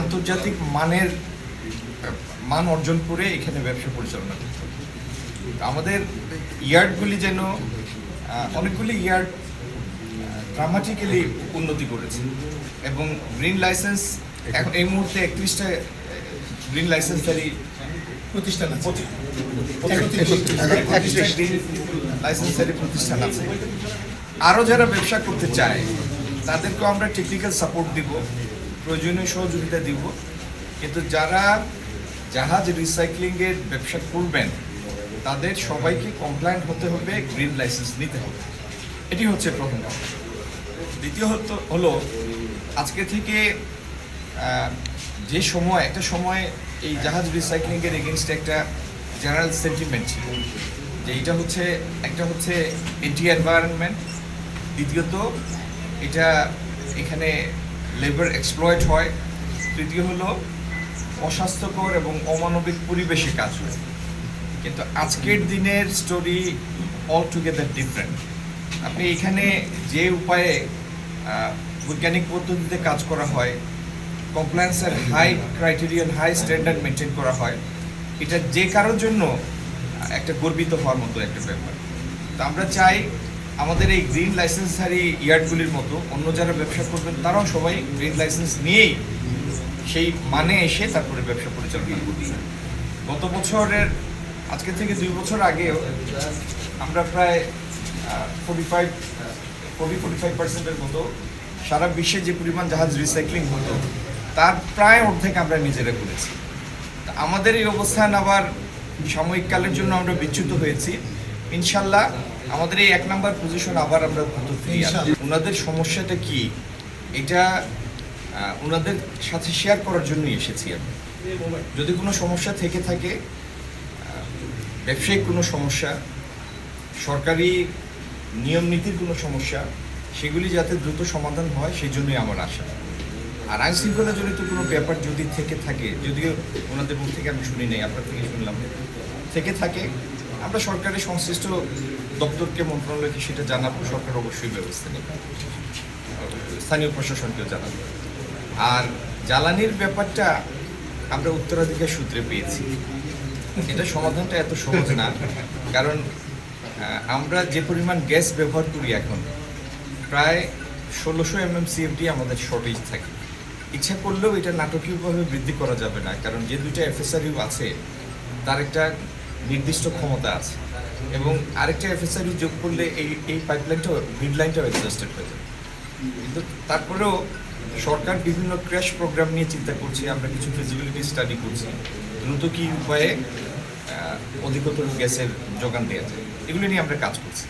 আন্তর্জাতিক মান অর্জন করে এখানে ব্যবসা পরিচালনা করতে হবে। আমাদের ইয়ার্ডগুলি যেন অনেকগুলি ইয়ার্ড ড্রামাটিক্যালি উন্নতি করেছে এবং গ্রিন লাইসেন্স এখন এই মুহূর্তে 31টা গ্রিন লাইসেন্সধারী প্রতিষ্ঠান আছে। লাইসেন্সধারী প্রতিষ্ঠান আছে। আরও যারা ব্যবসা করতে চায় তাদেরকেও আমরা টেকনিক্যাল সাপোর্ট দিব, প্রয়োজনীয় সহযোগিতা দিব। কিন্তু যারা জাহাজ রিসাইক্লিংয়ের ব্যবসা করবেন তাদের সবাইকে কমপ্লায়েন্ট হতে হবে, গ্রিন লাইসেন্স নিতে হবে। এটি হচ্ছে প্রথম কথা। দ্বিতীয়ত হলো আজকে থেকে যে সময় একটা সময় এই জাহাজ রিসাইক্লিংয়ের এগেনস্টে একটা জেনারেল সেন্টিমেন্ট ছিল যে একটা হচ্ছে এন্টি এনভায়রনমেন্ট, দ্বিতীয়ত এটা এখানে লেবার এক্সপ্লয়েট হয়, তৃতীয় হলো অস্বাস্থ্যকর এবং অমানবিক পরিবেশে কাজ হয়। কিন্তু আজকের দিনের স্টোরি অল টুগেদার ডিফারেন্ট। আপনি এখানে যে উপায়ে বৈজ্ঞানিক পদ্ধতিতে কাজ করা হয়, কমপ্লায়েন্সের high criterion high standard maintain করা হয়, এটা যে কারোর জন্য একটা গর্বিত হওয়ার মতো একটা ব্যাপার। তো আমরা চাই আমাদের এই গ্রিন লাইসেন্সধারী ইয়ার্ডগুলির মতো অন্য যারা ব্যবসা করবেন তারাও সবাই গ্রিন লাইসেন্স নিয়েই সেই মানে এসে তারপরে ব্যবসা পরিচালনা করছে। গত বছরের আজকে থেকে 2 বছর আগেও আমরা প্রায় 45% মতো সারা বিশ্বে যে পরিমাণ জাহাজ রিসাইক্লিং হতো তার প্রায় অর্ধেক আমরা নিজেরা করেছি। আমাদের এই অবস্থান আবার সাময়িককালের জন্য আমরা বিচ্যুত হয়েছি। ইনশাল্লাহ আমাদের এই 1 নম্বর পজিশন আবার আমরা ফিরে আসব। ওনাদের সমস্যাটা কি এটা ওনাদের সাথে শেয়ার করার জন্যই এসেছি আমি। যদি কোনো সমস্যা থেকে থাকে, ব্যবসায়িক কোনো সমস্যা, সরকারি নিয়ম নীতির কোনো সমস্যা, সেগুলি যাতে দ্রুত সমাধান হয় সেই জন্যই আমার আশা। আর আইন শৃঙ্খলা জড়িত কোনো ব্যাপার যদি থেকে থাকে, যদিও ওনাদের মুখ থেকে আমি শুনি নাই, আপনার থেকে শুনলাম, থেকে থাকে আমরা সরকারের সংশ্লিষ্ট দপ্তরকে, মন্ত্রণালয়কে সেটা জানাবো। সরকার অবশ্যই ব্যবস্থা নেবে, স্থানীয় প্রশাসনকেও জানাবো। আর জ্বালানির ব্যাপারটা আমরা উত্তরাধিকার সূত্রে পেয়েছি, এটা সমাধানটা এত সহজ না। কারণ আমরা যে পরিমাণ গ্যাস ব্যবহার করি এখন প্রায় 1600 MMCFD আমাদের শর্টেজ থাকে। ইচ্ছা করলেও এটা নাটকীয়ভাবে বৃদ্ধি করা যাবে না, কারণ যে 2টা FSRU আছে তার একটা নির্দিষ্ট ক্ষমতা আছে এবং আরেকটা FSRU যোগ করলে এই পাইপলাইনটাও গ্রিড লাইনটাও এক্সস্টেড হয়ে যাবে। কিন্তু তারপরেও সরকার বিভিন্ন ক্র্যাশ প্রোগ্রাম নিয়ে চিন্তা করছে, আমরা কিছু ফিজিবিলিটি স্টাডি করছি, দ্রুত কী উপায়ে অধিকতর গ্যাসের যোগান দেওয়া যায়, এগুলো নিয়ে আমরা কাজ করছি।